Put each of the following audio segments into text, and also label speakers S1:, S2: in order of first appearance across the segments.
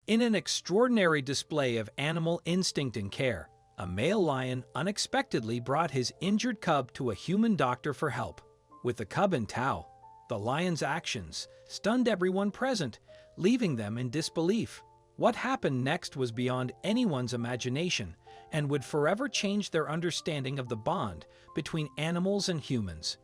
S1: In an extraordinary display of animal instinct and care, a male lion unexpectedly brought his injured cub to a human doctor for help. With the cub in tow, the lion's actions stunned everyone present, leaving them in disbelief. What happened next was beyond anyone's imagination and would forever change their understanding of the bond between animals and humans.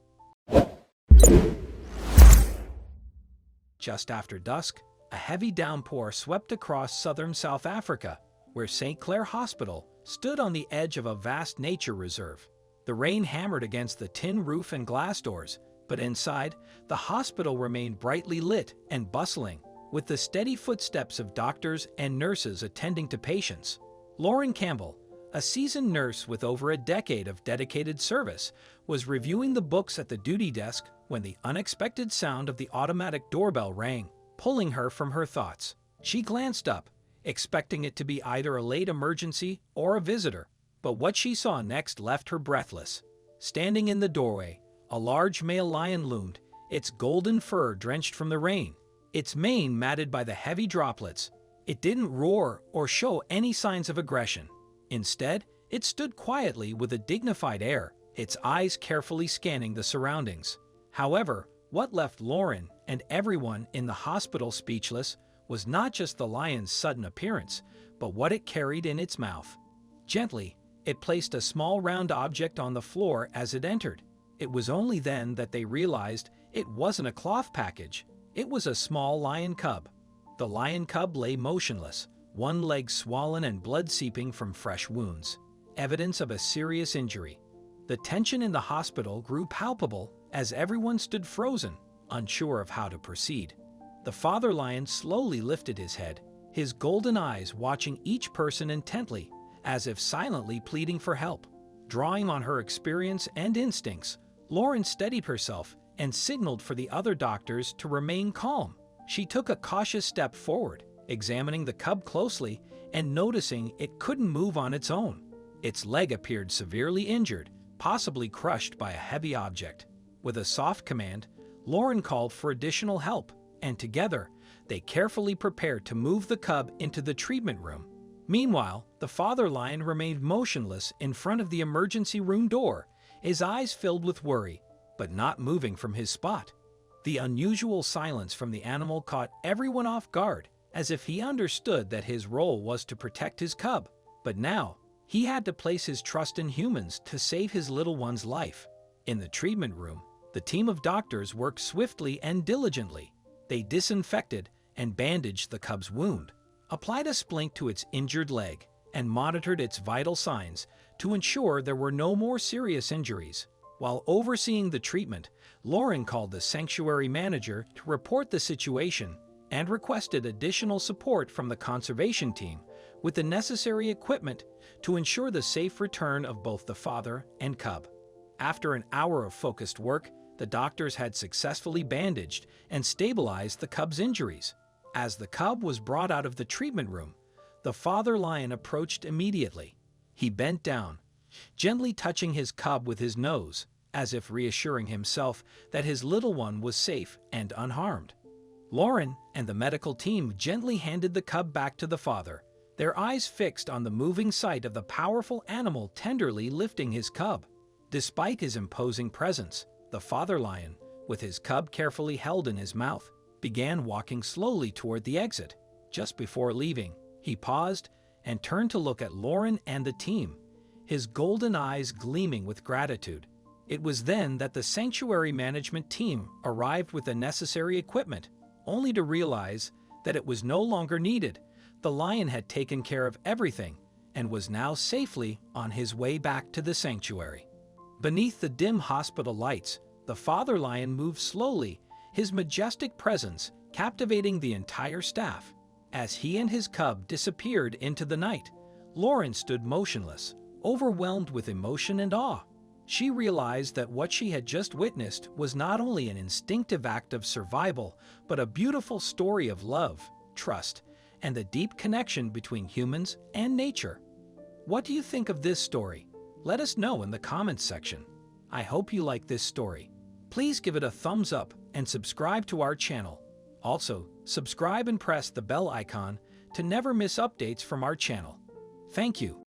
S1: Just after dusk, a heavy downpour swept across southern South Africa, where St. Clair Hospital stood on the edge of a vast nature reserve. The rain hammered against the tin roof and glass doors, but inside, the hospital remained brightly lit and bustling, with the steady footsteps of doctors and nurses attending to patients. Lauren Campbell, a seasoned nurse with over a decade of dedicated service, was reviewing the books at the duty desk when the unexpected sound of the automatic doorbell rang, pulling her from her thoughts. She glanced up, expecting it to be either a late emergency or a visitor, but what she saw next left her breathless. Standing in the doorway, a large male lion loomed, its golden fur drenched from the rain, its mane matted by the heavy droplets. It didn't roar or show any signs of aggression. Instead, it stood quietly with a dignified air, its eyes carefully scanning the surroundings. However, what left Lauren and everyone in the hospital speechless was not just the lion's sudden appearance, but what it carried in its mouth. Gently, it placed a small round object on the floor as it entered. It was only then that they realized it wasn't a cloth package. It was a small lion cub. The lion cub lay motionless, one leg swollen and blood seeping from fresh wounds, evidence of a serious injury. The tension in the hospital grew palpable as everyone stood frozen, unsure of how to proceed. The father lion slowly lifted his head, his golden eyes watching each person intently, as if silently pleading for help. Drawing on her experience and instincts, Lauren steadied herself and signaled for the other doctors to remain calm. She took a cautious step forward, examining the cub closely and noticing it couldn't move on its own. Its leg appeared severely injured, possibly crushed by a heavy object. With a soft command, Lauren called for additional help, and together, they carefully prepared to move the cub into the treatment room. Meanwhile, the father lion remained motionless in front of the emergency room door, his eyes filled with worry, but not moving from his spot. The unusual silence from the animal caught everyone off guard, as if he understood that his role was to protect his cub. But now, he had to place his trust in humans to save his little one's life. In the treatment room, the team of doctors worked swiftly and diligently. They disinfected and bandaged the cub's wound, applied a splint to its injured leg, and monitored its vital signs to ensure there were no more serious injuries. While overseeing the treatment, Lauren called the sanctuary manager to report the situation and requested additional support from the conservation team with the necessary equipment to ensure the safe return of both the father and cub. After an hour of focused work, the doctors had successfully bandaged and stabilized the cub's injuries. As the cub was brought out of the treatment room, the father lion approached immediately. He bent down, gently touching his cub with his nose, as if reassuring himself that his little one was safe and unharmed. Lauren and the medical team gently handed the cub back to the father, their eyes fixed on the moving sight of the powerful animal tenderly lifting his cub. Despite his imposing presence, the father lion, with his cub carefully held in his mouth, began walking slowly toward the exit. Just before leaving, he paused and turned to look at Lauren and the team, his golden eyes gleaming with gratitude. It was then that the sanctuary management team arrived with the necessary equipment, only to realize that it was no longer needed. The lion had taken care of everything and was now safely on his way back to the sanctuary. Beneath the dim hospital lights, the father lion moved slowly, his majestic presence captivating the entire staff. As he and his cub disappeared into the night, Lauren stood motionless, overwhelmed with emotion and awe. She realized that what she had just witnessed was not only an instinctive act of survival, but a beautiful story of love, trust, and the deep connection between humans and nature. What do you think of this story? Let us know in the comments section. I hope you like this story. Please give it a thumbs up and subscribe to our channel. Also, subscribe and press the bell icon to never miss updates from our channel. Thank you.